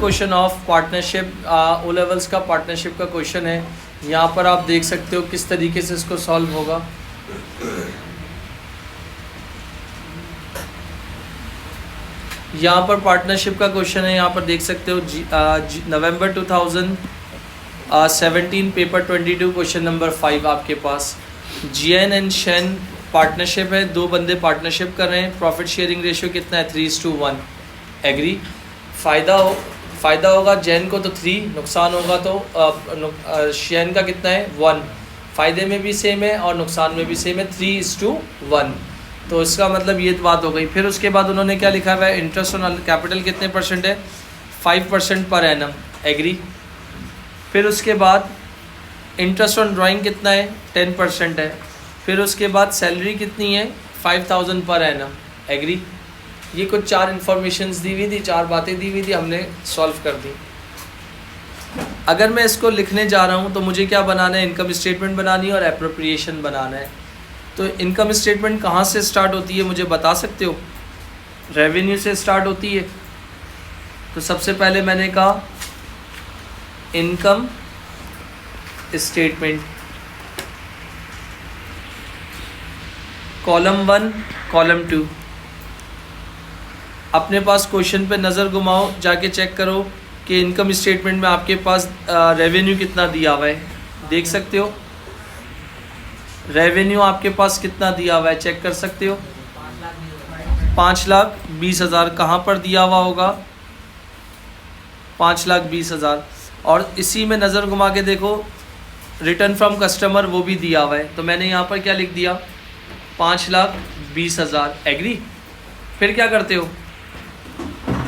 Question of partnership, O levels का partnership का question है। यहाँ पर आप देख सकते हो किस तरीके से इसको सॉल्व होगा। यहाँ पर पार्टनरशिप का क्वेश्चन है, यहाँ पर देख सकते हो नवंबर 2017 पेपर 22 क्वेश्चन नंबर 5 आपके पास। जियन एंड शेन पार्टनरशिप है, दो बंदे पार्टनरशिप कर रहे हैं। प्रॉफिट शेयरिंग रेशियो कितना है? 3:1। एग्री। फ़ायदा होगा जैन को तो 3, नुकसान होगा तो शेन का कितना है? 1। फ़ायदे में भी सेम है और नुकसान में भी सेम है, 3:1। तो इसका मतलब ये बात हो गई। फिर उसके बाद उन्होंने क्या लिखा हुआ है? इंटरेस्ट ऑन कैपिटल कितने % है? 5% पर एनम। एग्री। फिर उसके बाद इंटरेस्ट ऑन ड्राइंग कितना है? 10% है। फिर उसके बाद सैलरी कितनी है? 5000 पर एनम। एग्री। ये कुछ 4 इन्फॉर्मेशंस दी हुई थी, 4 बातें दी हुई थी, हमने सॉल्व कर दी। अगर मैं इसको लिखने जा रहा हूँ तो मुझे क्या बनाना है? इनकम स्टेटमेंट बनानी है और एप्रोप्रिएशन बनाना है। तो इनकम स्टेटमेंट कहाँ से स्टार्ट होती है मुझे बता सकते हो? रेवेन्यू से स्टार्ट होती है। तो सबसे पहले मैंने कहा इनकम स्टेटमेंट, कॉलम 1 कॉलम 2। अपने पास क्वेश्चन पे नज़र घुमाओ, जाके चेक करो कि इनकम स्टेटमेंट में आपके पास रेवेन्यू कितना दिया हुआ है। देख सकते हो रेवेन्यू आपके पास कितना दिया हुआ है, चेक कर सकते हो। 5,20,000 कहाँ पर दिया हुआ होगा? 5,20,000। और इसी में नज़र घुमा के देखो रिटर्न फ्रॉम कस्टमर वो भी दिया हुआ है। तो मैंने यहाँ पर क्या लिख दिया? 5,20,000। एग्री। फिर क्या करते हो?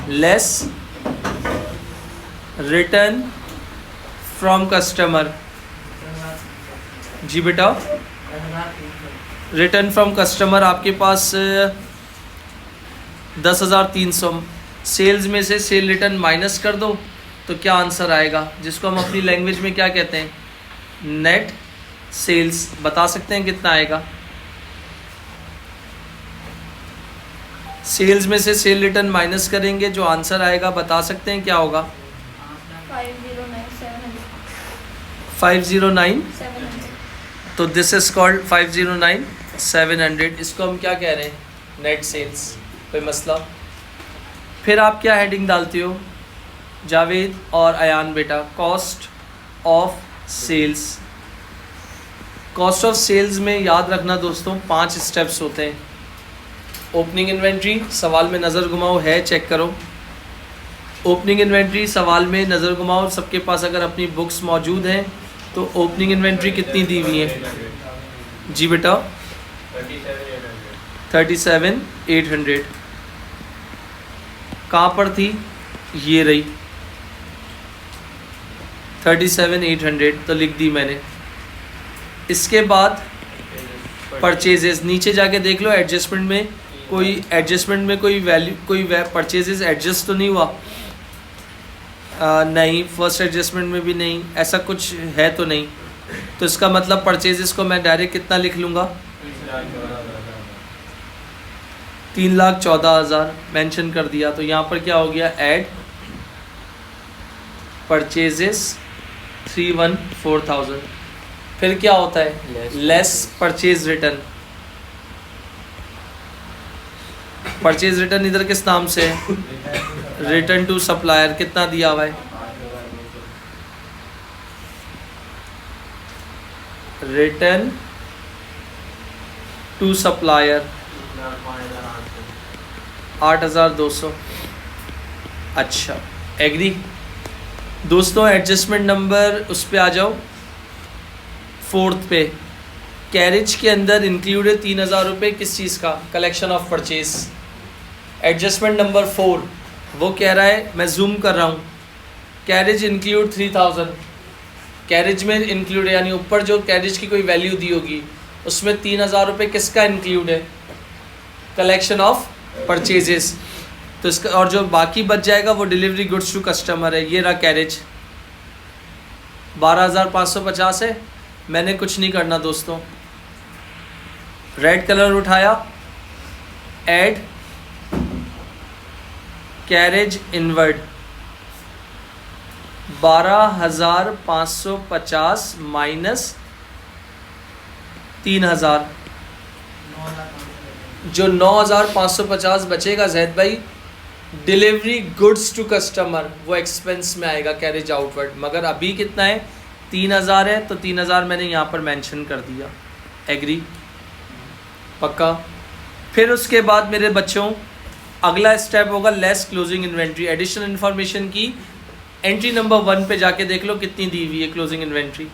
Less return from customer. जी बेटा, रिटर्न फ्रॉम कस्टमर आपके पास 10,300। सेल्स में से सेल रिटर्न माइनस कर दो तो क्या आंसर आएगा, जिसको हम अपनी लैंग्वेज में क्या कहते हैं? Net sales. बता सकते हैं कितना आएगा? सेल्स में से सेल रिटर्न माइनस करेंगे, जो आंसर आएगा बता सकते हैं क्या होगा? 509,700। तो दिस इज कॉल्ड 509,700। इसको हम क्या कह रहे हैं? Net sales. कोई मसला? फिर आप क्या हेडिंग डालते हो जावेद और अयान बेटा? Cost of sales. Cost of sales में याद रखना दोस्तों 5 स्टेप्स होते हैं। ओपनिंग इन्वेंट्री, सवाल में नज़र घुमाओ, है चेक करो। ओपनिंग इन्वेंट्री सवाल में नज़र घुमाओ, सबके पास अगर अपनी बुक्स मौजूद हैं तो ओपनिंग इन्वेंट्री कितनी दी हुई है? जी बेटा 37,800। कहाँ पर थी? ये रही 37,800, तो लिख दी मैंने। इसके बाद परचेजेस, नीचे जाके देख लो एडजस्टमेंट में कोई वैल्यू, कोई परचेजेस एडजस्ट तो नहीं हुआ? नहीं, फर्स्ट एडजस्टमेंट में भी नहीं, ऐसा कुछ है तो नहीं। तो इसका मतलब परचेजेस को मैं डायरेक्ट कितना लिख लूँगा? 3,14,000 मेंशन कर दिया। तो यहाँ पर क्या हो गया? Add purchases 314,000। फिर क्या होता है? Less purchase return. Purchase return इधर किस नाम से है? Return to supplier. कितना दिया हुआ है? Return to supplier 8,200। अच्छा, एग्री। दोस्तों एडजस्टमेंट नंबर उस पे आ जाओ, 4th पे। कैरेज के अंदर इंक्लूड है 3,000 रुपये किस चीज़ का? Collection of purchase. Adjustment number 4 वो कह रहा है, मैं जूम कर रहा हूँ, कैरेज इंक्लूड 3,000। कैरेज में इंक्लूड है, यानी ऊपर जो कैरेज की कोई वैल्यू दी होगी उसमें 3,000 रुपये किसका इंक्लूड है? Collection of purchases. तो इसका और जो बाकी बच जाएगा वो डिलीवरी गुड्स टू कस्टमर है। ये रहा कैरेज 12,550 है। मैंने कुछ नहीं करना दोस्तों, रेड कलर उठाया, ऐड कैरेज इनवर्ड, 12,550 माइनस 3,000, जो 9,550 बचेगा जैद भाई, डिलीवरी गुड्स टू कस्टमर, वो एक्सपेंस में आएगा कैरेज आउटवर्ड। मगर अभी कितना है, 3,000 है, तो 3,000 मैंने यहाँ पर मेंशन कर दिया। एग्री, पक्का। फिर उसके बाद मेरे बच्चों अगला स्टेप होगा less closing inventory. Additional information की एंट्री नंबर 1 पे जाके देख लो कितनी दी हुई है क्लोजिंग इन्वेंट्री।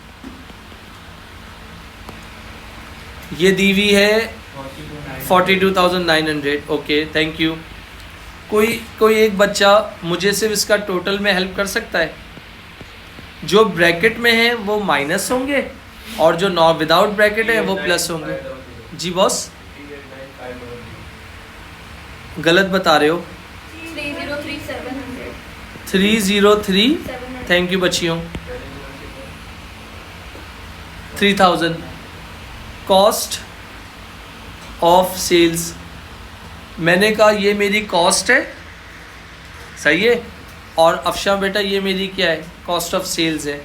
ये दी हुई है 42,900। Okay, thank you. कोई एक बच्चा मुझे सिर्फ इसका टोटल में हेल्प कर सकता है? जो ब्रैकेट में है वो माइनस होंगे और जो नॉट विदाउट ब्रैकेट है वो प्लस होंगे। जी बॉस, गलत बता रहे हो। 303, थैंक यू बच्चियों। 3,000 कॉस्ट ऑफ सेल्स। मैंने कहा ये मेरी कॉस्ट है, सही है, और अफशा बेटा ये मेरी क्या है, कॉस्ट ऑफ सेल्स है।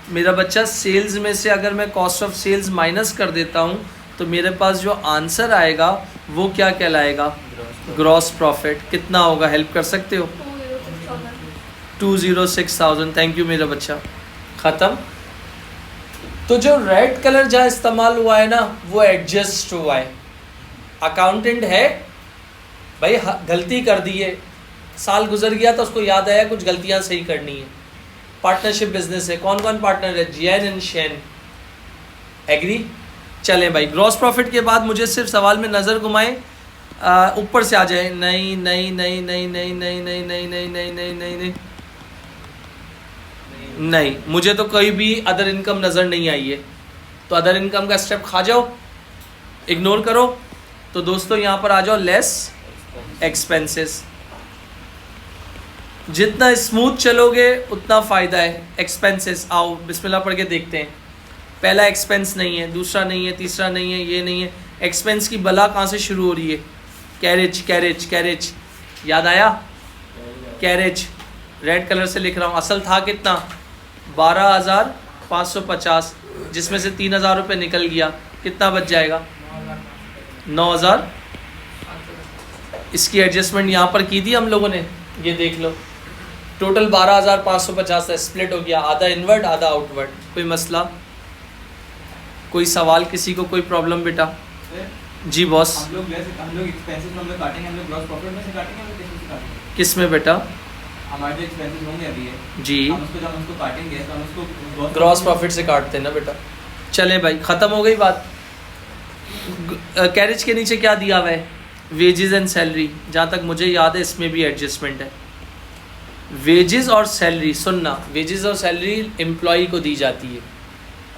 मेरा बच्चा सेल्स में से अगर मैं कॉस्ट ऑफ सेल्स माइनस कर देता हूँ तो मेरे पास जो आंसर आएगा वो क्या कहलाएगा, ग्रॉस प्रॉफिट। कितना होगा, हेल्प कर सकते हो? 206,000। थैंक यू मेरा बच्चा। ख़त्म। तो जो रेड कलर जहाँ इस्तेमाल हुआ है ना वो एडजस्ट हुआ है। अकाउंटेंट है भाई, गलती कर दी है, साल गुजर गया तो उसको याद आया कुछ गलतियाँ सही करनी है। पार्टनरशिप बिजनेस है, कौन कौन पार्टनर है? जियान एंड शैन। एग्री? चलें भाई, ग्रॉस प्रॉफिट के बाद मुझे सिर्फ सवाल में नज़र घुमाएं, ऊपर से आ जाए। नहीं नहीं नहीं नहीं नहीं नहीं नहीं नहीं नहीं नहीं नहीं नहीं नहीं नहीं, मुझे तो कोई भी अदर इनकम नज़र नहीं आई है, तो अदर इनकम का स्टेप खा जाओ, इग्नोर करो। तो दोस्तों यहाँ पर आ जाओ, लेस एक्सपेंसेस। जितना स्मूथ चलोगे उतना फ़ायदा है। एक्सपेंसेस, आओ बिस्मिल्लाह पढ़ के देखते हैं। पहला एक्सपेंस नहीं है, दूसरा नहीं है, तीसरा नहीं है, ये नहीं है। एक्सपेंस की बला कहाँ से शुरू हो रही है? Carriage, carriage, carriage. याद आया? कैरेज रेड कलर से लिख रहा हूँ। असल था कितना? 12,550, जिसमें से 3,000 रुपये निकल गया। कितना बच जाएगा? 9,000। इसकी एडजस्टमेंट यहाँ पर की थी हम लोगों ने, ये देख लो। टोटल 12,550 है, स्प्लिट हो गया, आधा इनवर्ड आधा आउटवर्ड। कोई मसला, कोई सवाल, किसी को कोई प्रॉब्लम बेटा? जी बॉस। हम लोग एक्सपेंसेस में काटेंगे, हम लोग ग्रॉस प्रॉफिट में से काटेंगे, हम लोग कैसे से काटेंगे? किस में बेटा? हमारे जो एक्सपेंसेस होंगे अभी है जी, हम उसको काटेंगे तो हम उसको ग्रॉस प्रॉफिट से काटते हैं ना बेटा। चले भाई, ख़त्म हो गई बात। कैरेज के नीचे क्या दिया हुआ है? Wages and salary. जहाँ तक मुझे याद है इसमें भी एडजस्टमेंट है। वेजेस और सैलरी, सुनना, वेजेस और सैलरी एम्प्लॉई को दी जाती है।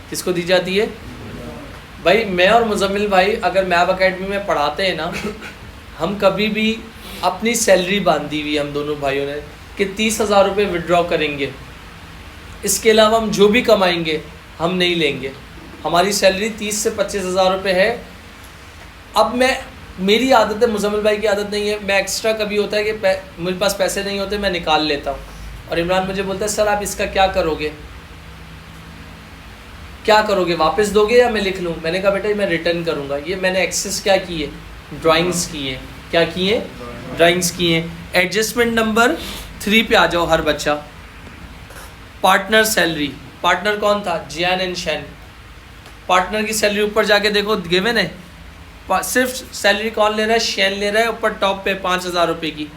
किसको दी जाती है भाई? मैं और मुजम्मिल भाई अगर मैप अकेडमी में पढ़ाते हैं ना, हम कभी भी अपनी सैलरी बांधी हुई हम दोनों भाइयों ने कि 30,000 रुपये विड्रॉ करेंगे, इसके अलावा हम जो भी कमाएंगे हम नहीं लेंगे। हमारी सैलरी 30 से 25,000 रुपये है। अब मेरी आदत है, मुजम्मिल भाई की आदत नहीं है। मैं एक्स्ट्रा कभी होता है कि मेरे पास पैसे नहीं होते, मैं निकाल लेता हूँ। और इमरान मुझे बोलता है सर आप इसका क्या करोगे, क्या करोगे, वापस दोगे या मैं लिख लूँ? मैंने कहा बेटा मैं रिटर्न करूँगा। ये मैंने एक्सेस क्या की है? ड्राइंग्स की है। क्या की है? ड्राइंग्स की है। एडजस्टमेंट नंबर 3 पे आ जाओ हर बच्चा। Partner salary. पार्टनर कौन था? जियान एंड शैन। पार्टनर की सैलरी ऊपर जाके देखो, गिवन है। सिर्फ सैलरी कौन ले रहा है? शैन ले रहा है, ऊपर टॉप पे 5,000 रुपये की,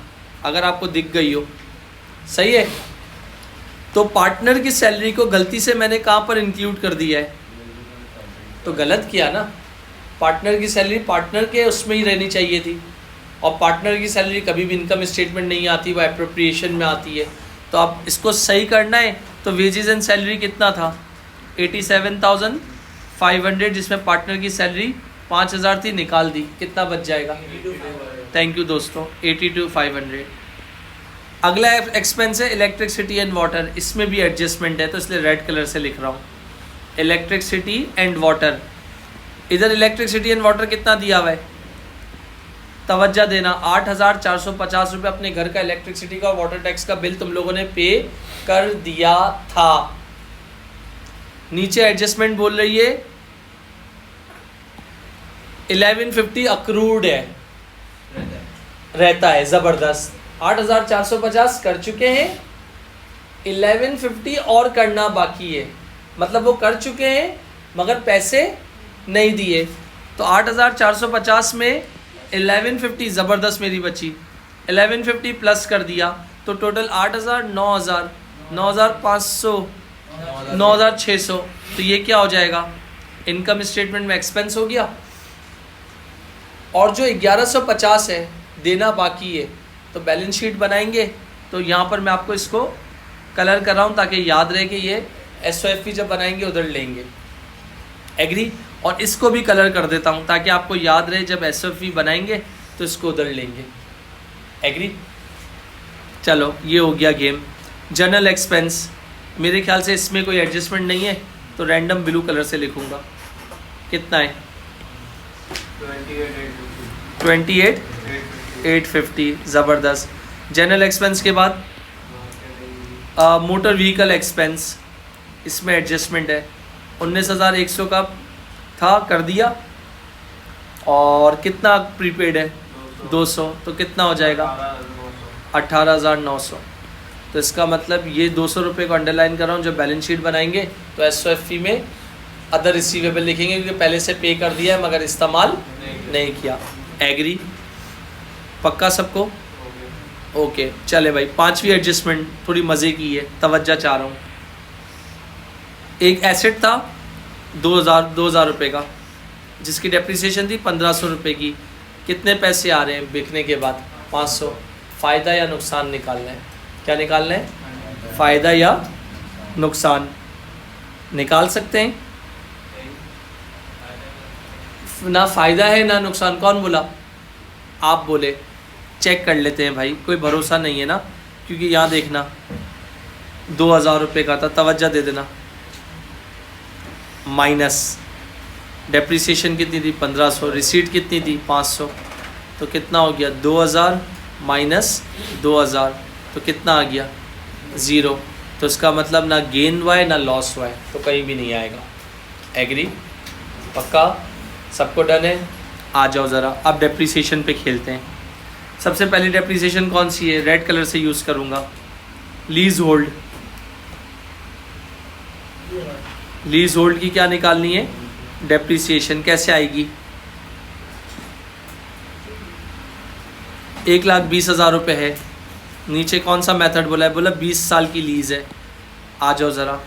अगर आपको दिख गई हो। सही है? तो पार्टनर की सैलरी को गलती से मैंने कहाँ पर इंक्लूड कर दिया है, तो गलत किया ना। पार्टनर की सैलरी पार्टनर के उसमें ही रहनी चाहिए थी, और पार्टनर की सैलरी कभी भी इनकम स्टेटमेंट नहीं आती, वो एप्रोप्रिएशन में आती है। तो आप इसको सही करना है। तो वेजेस एंड सैलरी कितना था? 87,500, जिसमें पार्टनर की सैलरी 5,000 थी, निकाल दी। कितना बच जाएगा? थैंक यू दोस्तों, 82,500। अगला एक्सपेंस है इलेक्ट्रिसिटी एंड वाटर। इसमें भी एडजस्टमेंट है, तो इसलिए रेड कलर से लिख रहा हूँ। Electricity and water. इधर इलेक्ट्रिसिटी एंड वाटर कितना दिया हुआ है? तवज्जो देना, 8,450 रुपये अपने घर का इलेक्ट्रिसिटी का वाटर टैक्स का बिल तुम लोगों ने पे कर दिया था। नीचे एडजस्टमेंट बोल रही है 1150 अक्रूड है, रहता है। ज़बरदस्त, 8,450 कर चुके हैं, 1150 और करना बाकी है, मतलब वो कर चुके हैं मगर पैसे नहीं दिए। तो 8,450 में 1150 ज़बरदस्त मेरी बची, 1150 प्लस कर दिया तो टोटल 8,000, 9,000, 9,500, 9,600। तो ये क्या हो जाएगा, इनकम स्टेटमेंट में एक्सपेंस हो गया। और जो 1150 है देना बाकी है, तो बैलेंस शीट बनाएंगे। तो यहाँ पर मैं आपको इसको कलर कर रहा हूँ ताकि याद रहे कि ये SOFP जब बनाएंगे उधर लेंगे। एग्री। और इसको भी कलर कर देता हूँ ताकि आपको याद रहे जब SOFP बनाएंगे तो इसको उधर लेंगे। एग्री। चलो ये हो गया गेम। जनरल एक्सपेंस, मेरे ख्याल से इसमें कोई एडजस्टमेंट नहीं है तो रैंडम ब्लू कलर से लिखूँगा। कितना है, 28,850, ज़बरदस्त। जनरल एक्सपेंस के बाद मोटर व्हीकल एक्सपेंस, इसमें एडजस्टमेंट है 19,100 का था, कर दिया। और कितना प्रीपेड है 200, तो कितना हो जाएगा 18,900। तो इसका मतलब ये 200 रुपये को अंडरलाइन कर रहा हूँ। जब बैलेंस शीट बनाएंगे तो SOFP में अदर रिसीवेबल लिखेंगे क्योंकि पहले से पे कर दिया है मगर इस्तेमाल नहीं किया। एग्री, पक्का सबको? ओके चले भाई। पांचवी एडजस्टमेंट थोड़ी मज़े की है, तवज्जो चाह रहा हूँ। एक एसेट था 2,000 रुपये का जिसकी डेप्रिसिएशन थी 1,500 रुपये की। कितने पैसे आ रहे हैं बिकने के बाद? 500। फ़ायदा या नुकसान निकालना है। क्या निकालना है? फ़ायदा या नुकसान निकाल सकते हैं ना। फ़ायदा है ना नुकसान, कौन बोला? आप बोले। चेक कर लेते हैं भाई, कोई भरोसा नहीं है ना, क्योंकि यहाँ देखना 2,000 रुपये का था, तवज्जो दे देना। माइनस डेप्रिसिएशन कितनी थी? 1,500। रिसीट कितनी थी? 500। तो कितना हो गया? 2,000 माइनस 2,000, तो कितना आ गया? 0। तो इसका मतलब ना गेन हुआ है ना लॉस हुआ है, तो कहीं भी नहीं आएगा। एग्री, पक्का? सबको डन है? आ जाओ ज़रा अब डेप्रिसिएशन पे खेलते हैं। सबसे पहली डेप्रिसिएशन कौन सी है? रेड कलर से यूज़ करूँगा। Lease hold. लीज होल्ड की क्या निकालनी है? डेप्रिसिएशन। कैसे आएगी? 1,20,000 रुपये है। नीचे कौन सा मेथड बोला है? बोला 20 साल की लीज़ है। आ जाओ ज़रा,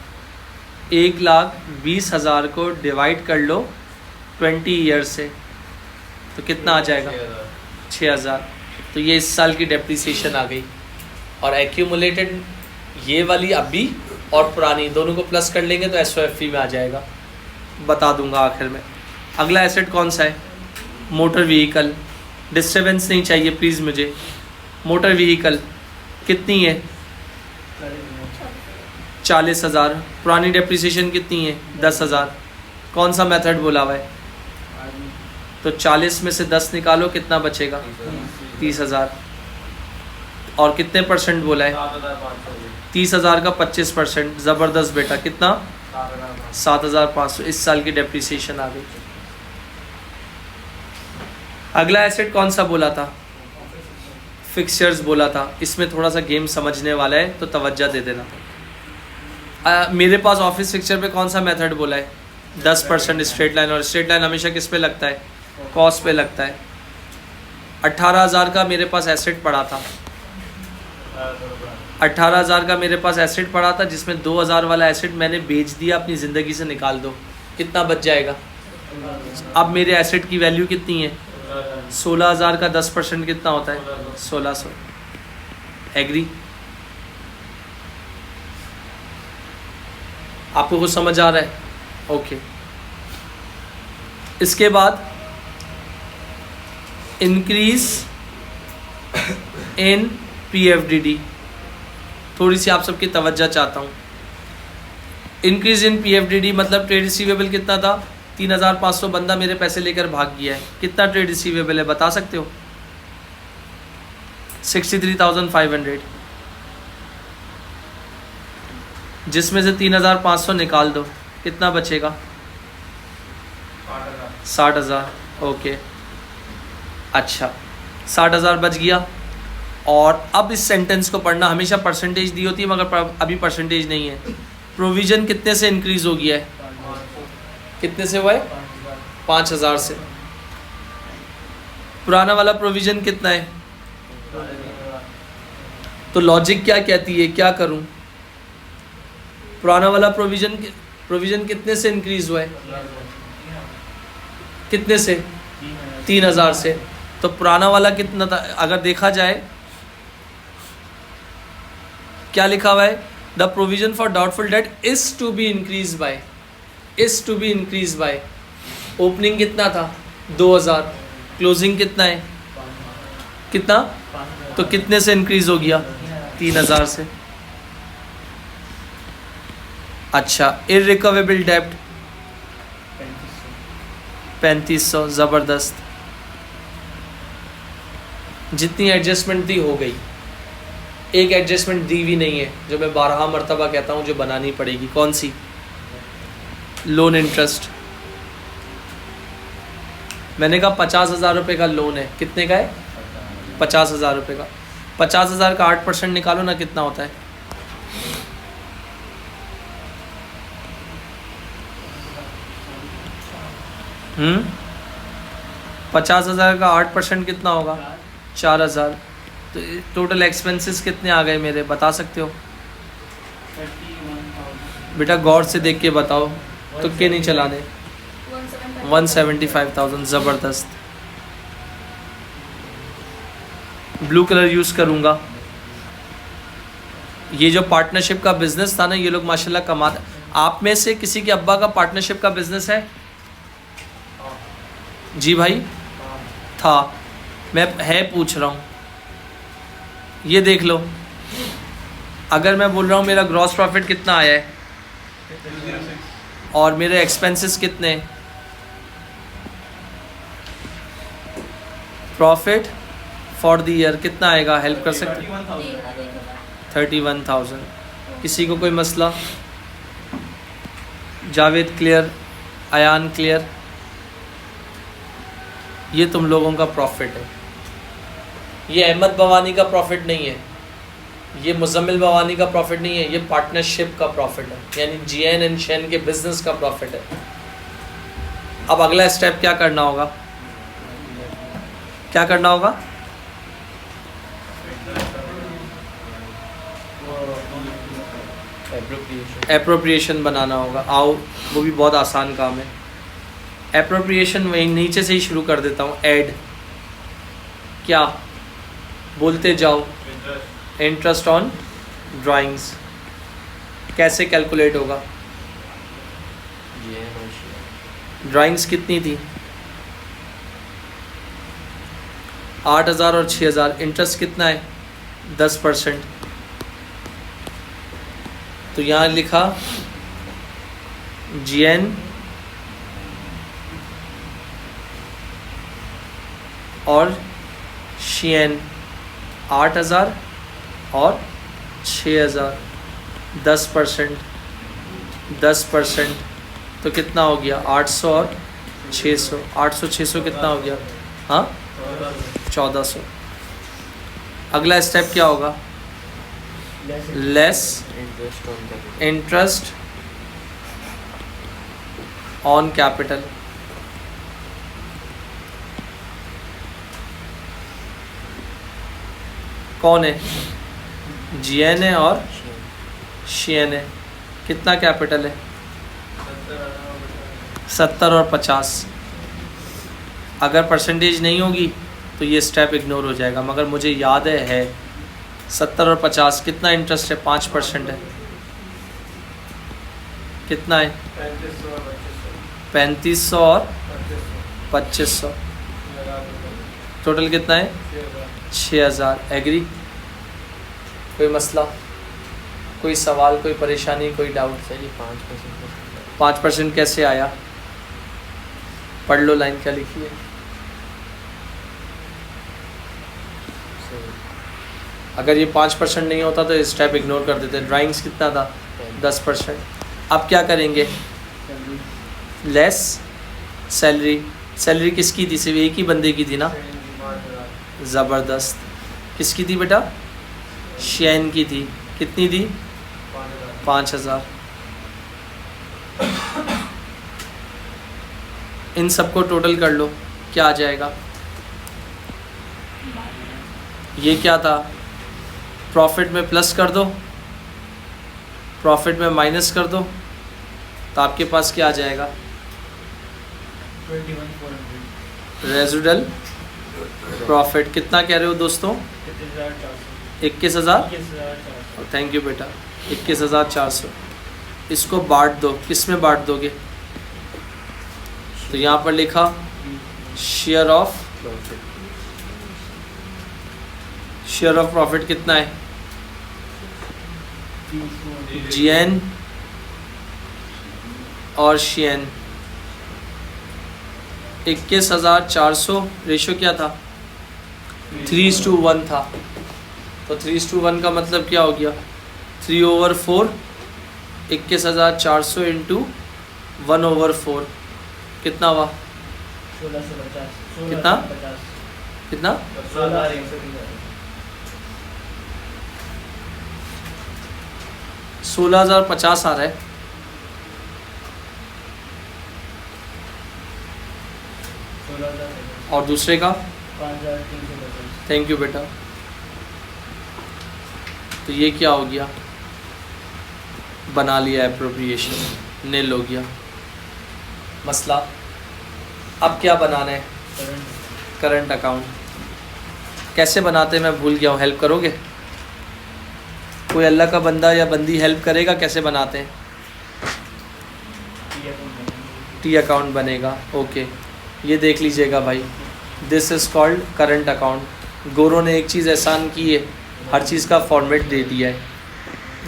1,20,000 को डिवाइड कर लो 20 ईयर से, तो कितना आ जाएगा? 6,000। तो ये इस साल की डेप्रिसिएशन आ गई। और एक्यूमुलेटेड ये वाली अभी और पुरानी दोनों को प्लस कर लेंगे तो SOFP में आ जाएगा। बता दूंगा आखिर में। अगला एसेट कौन सा है? Motor vehicle. डिस्टर्बेंस नहीं चाहिए प्लीज़ मुझे। मोटर व्हीकल कितनी है? 40,000। पुरानी डेप्रिसिएशन कितनी है? 10,000। कौन सा मेथड बोला हुआ है? तो 40 में से 10 निकालो, कितना बचेगा? 30,000। और कितने परसेंट बोला है? 30,000 का 25%। ज़बरदस्त बेटा। कितना? 7,500। इस साल की डेप्रिसिएशन आ गई। अगला एसेट कौन सा बोला था? फिक्सचर्स बोला था। इसमें थोड़ा सा गेम समझने वाला है तो तवज्जो दे देना। मेरे पास ऑफिस फिक्सचर पे कौन सा मेथड बोला है? 10% स्ट्रेट लाइन। और स्ट्रेट लाइन हमेशा किस पे लगता है? कॉस्ट पे लगता है। 18,000 का मेरे पास एसेट पड़ा था। 18,000 का मेरे पास एसेट पड़ा था जिसमें 2,000 वाला एसेट मैंने बेच दिया, अपनी ज़िंदगी से निकाल दो। कितना बच जाएगा? अब मेरे एसेट की वैल्यू कितनी है? 16,000 का 10% कितना होता है? 1,600। एग्री? आपको कुछ समझ आ रहा है? ओके। इसके बाद इंक्रीज इन PFDD। थोड़ी सी आप सबकी तवज्जो चाहता हूँ। इंक्रीज इन PFDD मतलब ट्रेड रिसीवेबल कितना था? 3,500। बंदा मेरे पैसे लेकर भाग गया है। कितना ट्रेड रिसीवेबल है बता सकते हो? 63,500, जिसमें से 3,500 निकाल दो, कितना बचेगा? 60,000। ओके, अच्छा 60,000 बच गया। और अब इस सेंटेंस को पढ़ना, हमेशा परसेंटेज दी होती है मगर अभी परसेंटेज नहीं है। प्रोविज़न कितने से इंक्रीज़ हो गया है? कितने से हुआ है? 5,000 से। पुराना वाला प्रोविज़न कितना है? तो लॉजिक क्या कहती है, क्या करूं? पुराना वाला प्रोविज़न कितने से इंक्रीज़ हुआ है? कितने से? 3,000 से। तो पुराना वाला कितना था? अगर देखा जाए क्या लिखा हुआ है? The provision for doubtful debt is to be increase by, is to be increase by. Opening कितना था? 2,000। क्लोजिंग कितना है? कितना? तो कितने से इंक्रीज हो गया? 3,000 से। अच्छा, इररिकवेबल डेब्ट 3,500। ज़बरदस्त। जितनी एडजस्टमेंट थी हो गई। एक एडजस्टमेंट दी भी नहीं है जो मैं 12 मरतबा कहता हूँ जो बनानी पड़ेगी। कौन सी? Loan interest. मैंने कहा 50,000 रुपये का लोन है। कितने का है? 50,000 रुपये का। 50,000 का 8% निकालो ना, कितना होता है? हम्म, 50,000 का 8% कितना होगा? 4,000। तो टोटल एक्सपेंसेस कितने आ गए मेरे, बता सकते हो? बेटा गौर से देख के बताओ, तुक्के नहीं चलाने। 175,000। ज़बरदस्त। ब्लू कलर यूज़ करूँगा। ये जो पार्टनरशिप का बिजनेस था ना, ये लोग माशाल्लाह कमाते। आप में से किसी के अब्बा का पार्टनरशिप का बिजनेस है? जी भाई था, मैं है पूछ रहा हूँ। ये देख लो, अगर मैं बोल रहा हूँ मेरा ग्रॉस प्रॉफिट कितना आया है और मेरे एक्सपेंसेस कितने, प्रॉफिट फॉर द ईयर कितना आएगा? हेल्प कर सकते? 31,000। किसी को कोई मसला? जावेद क्लियर? अयान क्लियर? ये तुम लोगों का प्रॉफिट है। ये अहमद बवानी का प्रॉफिट नहीं है, ये मुजम्मिल बवानी का प्रॉफिट नहीं है, ये पार्टनरशिप का प्रॉफिट है, यानी जीएन एंड शेन के बिजनेस का प्रॉफिट है। अब अगला स्टेप क्या करना होगा? क्या करना होगा? एप्रोप्रिएशन बनाना होगा। आओ, वो भी बहुत आसान काम है। एप्रोप्रिएशन वहीं नीचे से ही शुरू कर देता हूँ। ऐड क्या बोलते जाओ? Interest on drawings. कैसे कैलकुलेट होगा? ड्राइंग्स कितनी थी? 8,000 और 6,000। इंटरेस्ट कितना है? 10%। तो यहाँ लिखा जीएन और शीएन 8,000 और 6,000। 10%, 10%। तो कितना हो गया? 800 और 600। 800 600 कितना हो गया? हाँ, 1,400। अगला स्टेप क्या होगा? Less interest on capital. कौन है? जीएन है और शीएन है। कितना कैपिटल है? 70 और 50। अगर परसेंटेज नहीं होगी तो ये स्टेप इग्नोर हो जाएगा, मगर मुझे याद है 70 और 50। कितना इंटरेस्ट है? 5% है। कितना है? 3,500 और 2,500। टोटल कितना है? 6,000। एग्री? कोई मसला, कोई सवाल, कोई परेशानी, कोई डाउट? सही। 5% कैसे आया? पढ़ लो लाइन क्या लिखी है। अगर ये 5% नहीं होता तो इस स्टेप इग्नोर कर देते। ड्राइंग्स कितना था? 10%। अब क्या करेंगे? Less salary. सैलरी किसकी थी? सिर्फ एक ही बंदे की थी ना? ज़बरदस्त। किसकी थी बेटा? शैन की थी। कितनी थी? 5000। इन सबको टोटल कर लो, क्या आ जाएगा? ये क्या था? प्रॉफिट में प्लस कर दो, प्रॉफिट में माइनस कर दो, तो आपके पास क्या आ जाएगा? 21,400। रेजिडल प्रॉफिट कितना कह रहे हो दोस्तों? 21,000। थैंक यू बेटा, 21,400। इसको बांट दो, किस में बांट दोगे? तो यहाँ पर लिखा शेयर ऑफ प्रॉफिट कितना है? जीएन और शेन। 21,400 रेशो क्या था? 3:1 था। तो 3:1 का मतलब क्या हो गया? 3/4। 21,400 इंटू 1/4 कितना हुआ? 1650। कितना? कितना? 16,050 आ रहा है। और दूसरे का? 5,350। थैंक यू बेटा। तो ये क्या हो गया? बना लिया एप्रोप्रिएशन, नील हो गया मसला। अब क्या बनाना है? Current account. कैसे बनाते हैं मैं भूल गया हूँ, हेल्प करोगे? कोई अल्लाह का बंदा या बंदी हेल्प करेगा कैसे बनाते हैं? टी अकाउंट बनेगा। ओके, ये देख लीजिएगा भाई, this is called current account. गोरों ने एक चीज़ एहसान की है, हर चीज़ का फॉर्मेट दे दिया है।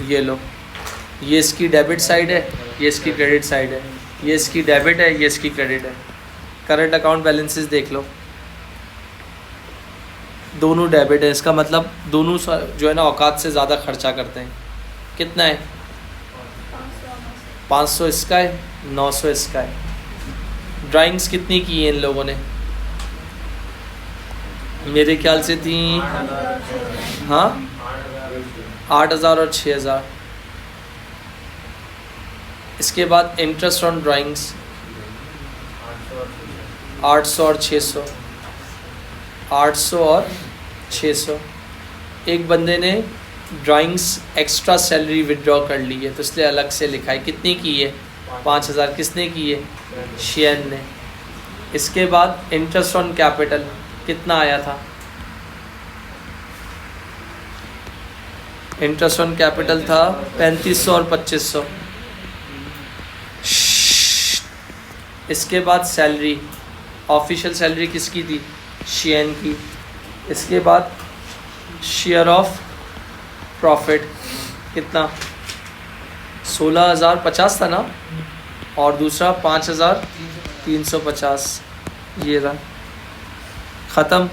ये लो, ये इसकी डेबिट साइड है, ये इसकी क्रेडिट साइड है, ये इसकी डेबिट है, ये इसकी क्रेडिट है। करंट अकाउंट बैलेंसेस देख लो, दोनों डेबिट है। इसका मतलब दोनों जो है ना औकात से ज़्यादा खर्चा करते हैं। कितना है? 500 इसका है, 900 इसका है। ड्राइंग्स कितनी की है इन लोगों ने? मेरे ख्याल से थी, हाँ, 8,000 और 6,000। इसके बाद इंटरेस्ट ऑन ड्राइंग्स 800 और 600। 800 और 600। एक बंदे ने ड्राइंग्स एक्स्ट्रा सैलरी विड्रॉ कर ली है तो इसलिए अलग से लिखा है। कितनी की है? 5,000। किसने की है? शेन ने। इसके बाद इंटरेस्ट ऑन कैपिटल कितना आया था? इंटरेस्ट ऑन कैपिटल था 3,500 और 2,500। इसके बाद सैलरी, ऑफिशियल सैलरी किसकी थी? शेन की। इसके बाद शेयर ऑफ प्रॉफिट कितना? 16,050 था ना, और दूसरा 5,350। ये रहा, ख़त्म।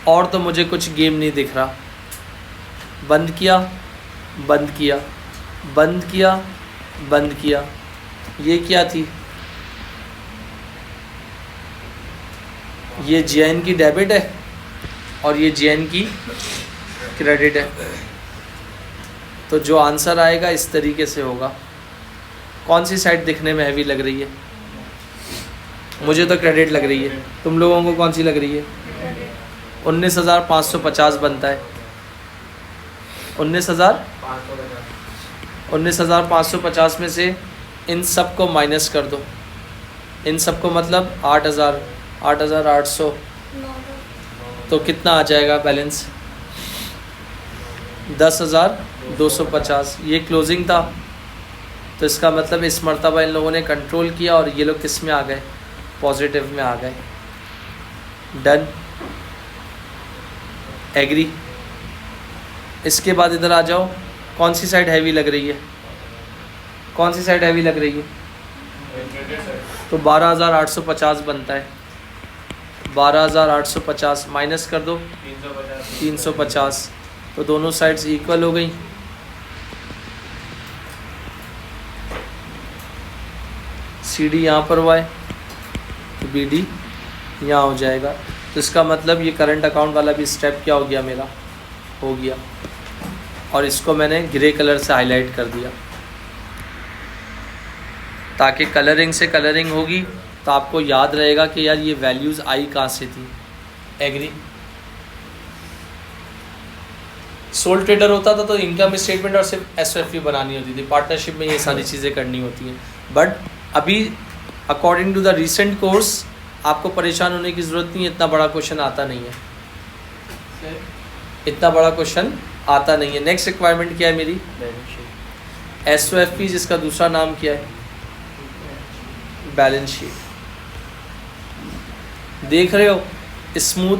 और तो मुझे कुछ गेम नहीं दिख रहा। बंद किया, बंद किया, बंद किया, बंद किया। ये क्या थी? ये जेएन की डेबिट है और ये जेएन की क्रेडिट है। तो जो आंसर आएगा इस तरीके से होगा। कौन सी साइड दिखने में हैवी लग रही है? मुझे तो क्रेडिट लग रही है, तुम लोगों को कौन सी लग रही है? 19,550 बनता है। 19,550 में से इन सब को माइनस कर दो। इन सब को मतलब 8,000, 8,800। तो कितना आ जाएगा बैलेंस? 10,250। ये क्लोजिंग था, तो इसका मतलब इस मर्तबा इन लोगों ने कंट्रोल किया और ये लोग किस में आ गए? पॉजिटिव में आ गए। Done, agree. इसके बाद इधर आ जाओ, कौन सी साइड हैवी लग रही है? कौन सी साइड हैवी लग रही है? तो 12,850 बनता है। 12,850 माइनस कर दो 350, तो तो दोनों साइड्स इक्वल हो गई। सी डी यहाँ पर हुआ है तो बी डी यहाँ हो जाएगा। तो इसका मतलब ये करंट अकाउंट वाला भी स्टेप क्या हो गया, मेरा हो गया। और इसको मैंने ग्रे कलर से हाईलाइट कर दिया ताकि कलरिंग से कलरिंग होगी तो आपको याद रहेगा कि यार ये वैल्यूज़ आई कहाँ से थी। एग्री। सोल ट्रेडर होता था तो इनकम स्टेटमेंट और सिर्फ एसएफपी बनानी होती थी, पार्टनरशिप में ये सारी चीज़ें करनी होती हैं। बट अभी according to the recent course आपको परेशान होने की ज़रूरत नहीं है, इतना बड़ा क्वेश्चन आता नहीं है, इतना बड़ा क्वेश्चन आता नहीं है। नेक्स्ट रिक्वायरमेंट क्या है मेरी, एसओएफपी, जिसका दूसरा नाम क्या है, बैलेंस शीट। देख रहे हो स्मूथ।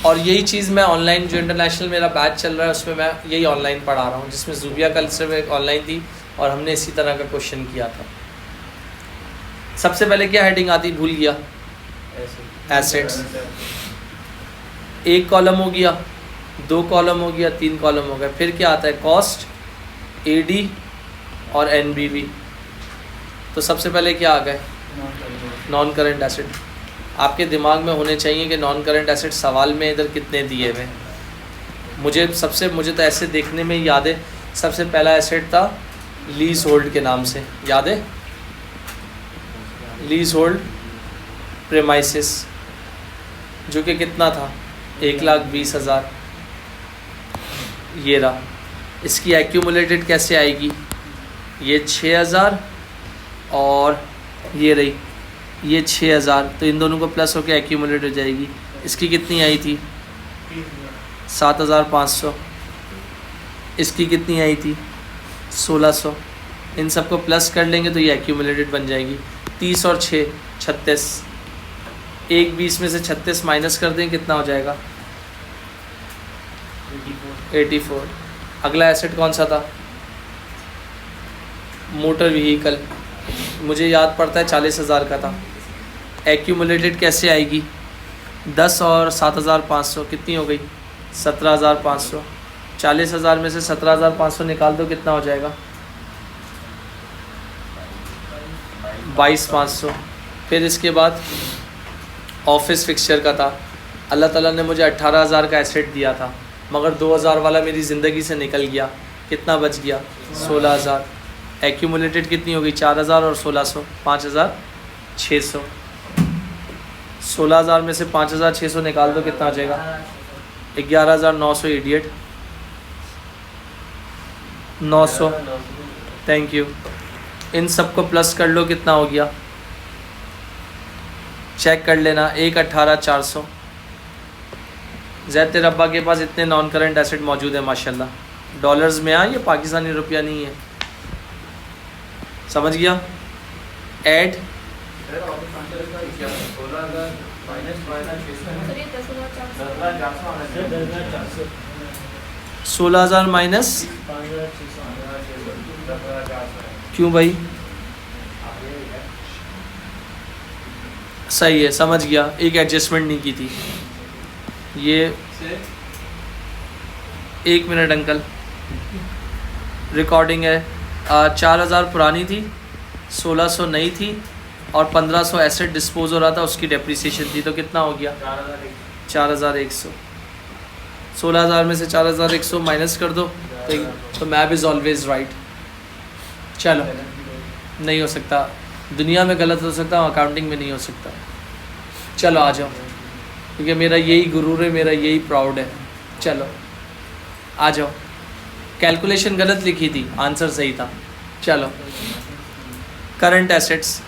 और यही चीज़ मैं ऑनलाइन, जो इंटरनेशनल मेरा बैच चल रहा है उसमें मैं यही ऑनलाइन पढ़ा रहा हूँ, जिसमें ज़ूबिया कल से एक ऑनलाइन थी और हमने इसी तरह का क्वेश्चन किया था। सबसे पहले क्या हेडिंग आती, भूल गया, एसेट्स। एक कॉलम हो गया, दो कॉलम हो गया, तीन कॉलम हो गया। फिर क्या आता है, कॉस्ट, एडी और एनबीवी। तो सबसे पहले क्या आ गए, नॉन करंट एसेट। आपके दिमाग में होने चाहिए कि नॉन करंट एसेट सवाल में इधर कितने दिए हुए। मुझे तो ऐसे देखने में याद है, सबसे पहला एसेट था लीज होल्ड के नाम से, याद है, लीज होल्ड प्रेमाइसिस, जो कि कितना था, 1,20,000। ये रहा। इसकी एक्यूमुलेटेड कैसे आएगी, ये 6,000 और ये रही ये 6,000, तो इन दोनों को प्लस होकर एक्यूमुलेट हो जाएगी। इसकी कितनी आई थी, 7,500। इसकी कितनी आई थी, 1,600। इन सबको प्लस कर लेंगे तो ये एक्यूमुलेटेड बन जाएगी। 30 और 6 36, 1,20 में से 36 माइनस कर दें, कितना हो जाएगा, 84। अगला एसेट कौन सा था, मोटर व्हीकल, मुझे याद पड़ता है 40,000 का था। एक्यूमुलेटेड कैसे आएगी, 10 और 7,500 कितनी हो गई, 17,500। 40,000 में से 17,500 निकाल दो, कितना हो जाएगा, 22,500। फिर इसके बाद ऑफिस फिक्सचर का था, अल्लाह ताला ने मुझे 18,000 का एसेट दिया था, मगर 2,000 वाला मेरी ज़िंदगी से निकल गया, कितना बच गया, 16,000। एक्यूमुलेटेड कितनी हो गई, 4,000 और 1,600, 5,600। 16,000 में से 5,600 निकाल दो, कितना आ जाएगा, 11,900। इडियट, 900। Thank you. इन सब को प्लस कर लो, कितना हो गया, चेक कर लेना, 1,18,400। जैद तेरे अब्बा के पास इतने नॉन करंट एसेट मौजूद है माशाल्लाह। डॉलर्स में आ, ये पाकिस्तानी रुपया नहीं है, समझ गया। ऐड 16,000 माइनस, क्यों भाई, सही है, समझ गया, एक एडजस्टमेंट नहीं की थी ये। 1 मिनट अंकल, रिकॉर्डिंग है। 4,000 पुरानी थी, 1,600 नई थी और 1,500 एसेट डिस्पोज हो रहा था, उसकी डेप्रिसिएशन थी, तो कितना हो गया, 4,100। 16,000 में से 4,100 माइनस कर दो तो मैप इज़ ऑलवेज राइट। चलो, नहीं हो सकता, दुनिया में गलत हो सकता है, अकाउंटिंग में नहीं हो सकता। चलो आ जाओ, क्योंकि मेरा यही गुरूर है, मेरा यही प्राउड है। चलो आ जाओ। कैलकुलेशन गलत लिखी थी, आंसर सही था। चलो, करंट एसेट्स,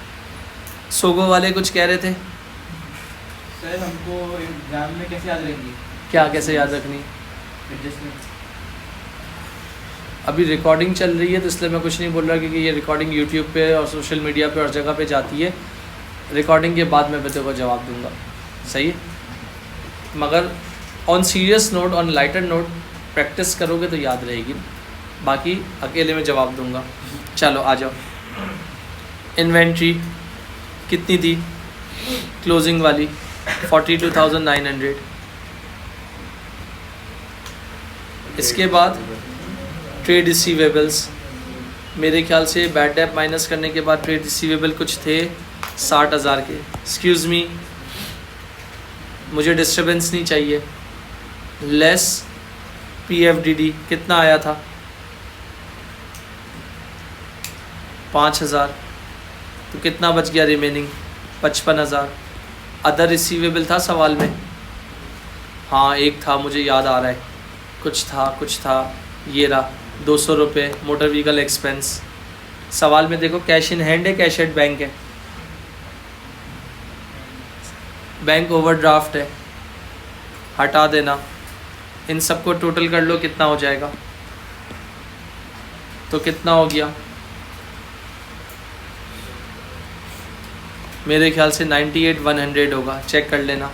सोगो वाले कुछ कह रहे थे सर, हमको एग्जाम में कैसे याद रहेंगी, क्या, कैसे याद रखनी, एडजस्टमेंट। अभी रिकॉर्डिंग चल रही है तो इसलिए मैं कुछ नहीं बोल रहा, क्योंकि ये रिकॉर्डिंग यूट्यूब पे और सोशल मीडिया पे और जगह पे जाती है। रिकॉर्डिंग के बाद मैं बच्चों को जवाब दूंगा, सही है। मगर on serious note, on lighter note practice करोगे तो याद रहेगी, बाकी अकेले में जवाब दूंगा। चलो आ जाओ। इन्वेंट्री कितनी थी, क्लोजिंग वाली 42,900। इसके बाद ट्रेड रिसीवेबल्स, मेरे ख्याल से बैड डेट माइनस करने के बाद ट्रेड रिसीवेबल कुछ थे 60,000 के। एक्सक्यूज़ मी, मुझे डिस्टरबेंस नहीं चाहिए। लेस PFDD कितना आया था? 5,000। तो कितना बच गया रिमेनिंग? 55,000। अदर रिसीवेबल था सवाल में? हाँ एक था, मुझे याद आ रहा है, कुछ था, ये रहा 200 रुपये मोटर व्हीकल एक्सपेंस। सवाल में देखो कैश इन हैंड है, कैश एट बैंक है, बैंक ओवरड्राफ्ट है, हटा देना। इन सबको टोटल कर लो कितना हो जाएगा, तो कितना हो गया? मेरे ख्याल से 98,100 होगा, चेक कर लेना।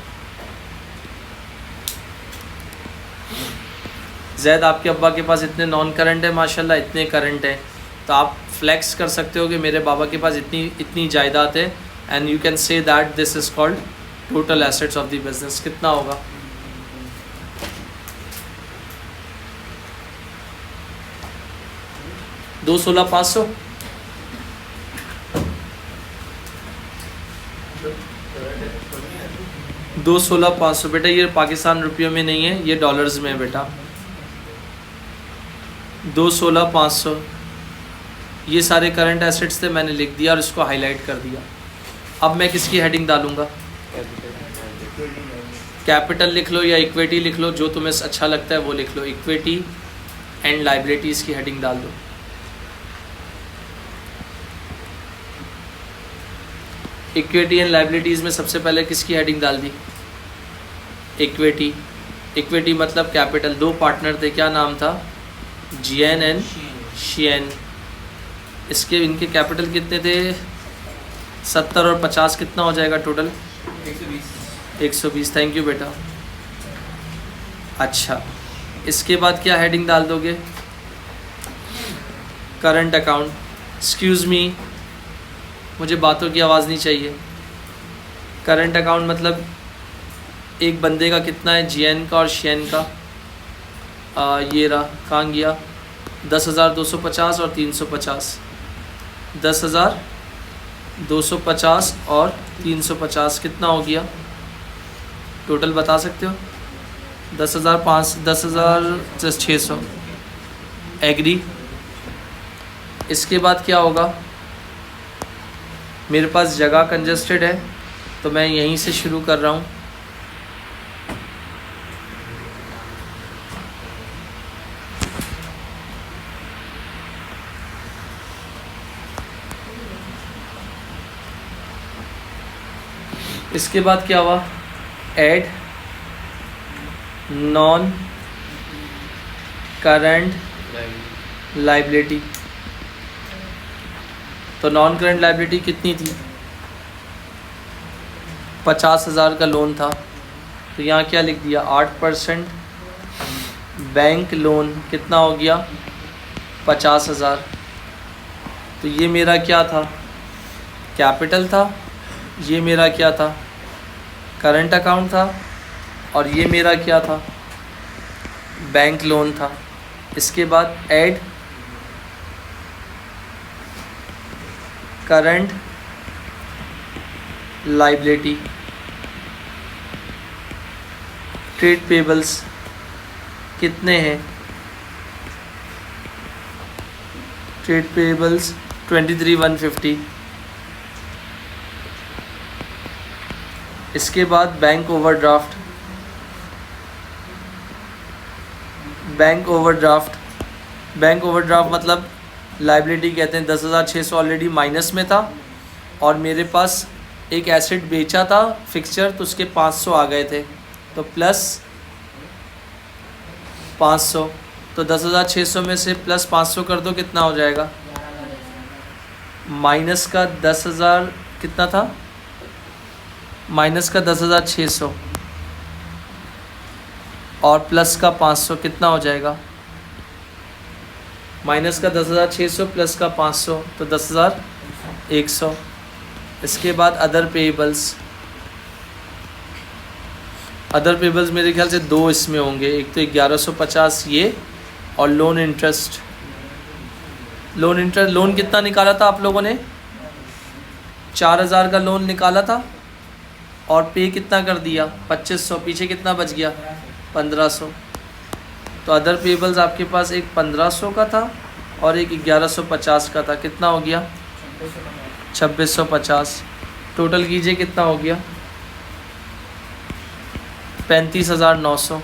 जैद आपके अब्बा के पास इतने नॉन करंट है माशाल्लाह, इतने करंट है, तो आप फ्लेक्स कर सकते हो कि मेरे बाबा के पास इतनी जायदाद है, and you can say that this is called total assets of the business. कितना होगा? 216,500। बेटा ये पाकिस्तान रुपयों में नहीं है, ये डॉलर्स में है बेटा। 216,500 ये सारे करंट एसेट्स थे, मैंने लिख दिया और इसको हाईलाइट कर दिया। अब मैं किसकी हेडिंग डालूंगा? कैपिटल लिख लो या इक्विटी लिख लो, जो तुम्हें अच्छा लगता है वो लिख लो। इक्विटी एंड लाइबिलिटीज़ की हेडिंग डाल दो। इक्विटी एंड लाइबिलिटीज़ में सबसे पहले किसकी हेडिंग डाल दी? इक्विटी। इक्विटी मतलब कैपिटल। दो पार्टनर थे, क्या नाम था? जियन एंड शियन। इसके इनके कैपिटल कितने थे? 70 और 50 कितना हो जाएगा टोटल? 120। थैंक यू बेटा। अच्छा, इसके बाद क्या हेडिंग डाल दोगे? Current account. एक्सक्यूज़ मी, मुझे बातों की आवाज़ नहीं चाहिए। करंट अकाउंट मतलब एक बंदे का कितना है, जियन का और शियन का? ये रहा, कहाँ गया? 10,250 और 350। 10,250 और 350 कितना हो गया टोटल, बता सकते हो? 10,600। एग्री। इसके बाद क्या होगा? मेरे पास जगह कंजस्टेड है तो मैं यहीं से शुरू कर रहा हूँ। इसके बाद क्या हुआ? Add non current liability. तो नॉन करंट लाइबिलिटी कितनी थी? 50,000 का लोन था, तो यहाँ क्या लिख दिया? 8% बैंक लोन कितना हो गया? 50,000। तो ये मेरा क्या था? कैपिटल था। ये मेरा क्या था? करंट अकाउंट था। और ये मेरा क्या था? बैंक लोन था। इसके बाद add current liability. Trade payables कितने हैं? Trade payables 23,150। इसके बाद बैंक ओवरड्राफ्ट। बैंक ओवरड्राफ्ट मतलब लाइबिलिटी कहते हैं। 10,600 ऑलरेडी माइनस में था और मेरे पास एक एसेट बेचा था फिक्सचर, तो उसके 500 आ गए थे, तो प्लस 500। तो 10,600 में से प्लस 500 कर दो, कितना हो जाएगा? माइनस का 10,000 कितना था? माइनस का 10,600 और प्लस का 500 कितना हो जाएगा? माइनस का 10,600 प्लस का 500 तो 10,100। इसके बाद अदर पेबल्स। अदर पेबल्स मेरे ख्याल से दो इसमें होंगे, एक तो 1150 ये और लोन इंटरेस्ट, लोन कितना निकाला था आप लोगों ने? 4,000 का लोन निकाला था और पे कितना कर दिया? 2500। पीछे कितना बच गया? 1500। तो अदर पेबल्स आपके पास एक 1500 का था और एक 1150 का था। कितना हो गया? 2650। टोटल कीजिए कितना हो गया? 35,900।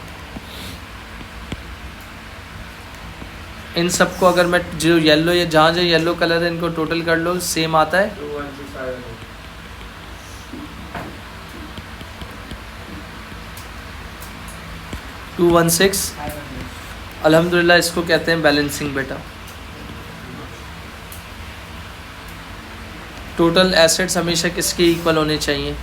इन सबको अगर मैं जो येलो, ये जहाँ जो येलो कलर है इनको टोटल कर लो, सेम आता है 216। अल्हम्दुलिल्लाह इसको कहते हैं बैलेंसिंग बेटा। टोटल एसेट्स हमेशा किसके इक्वल होने चाहिए?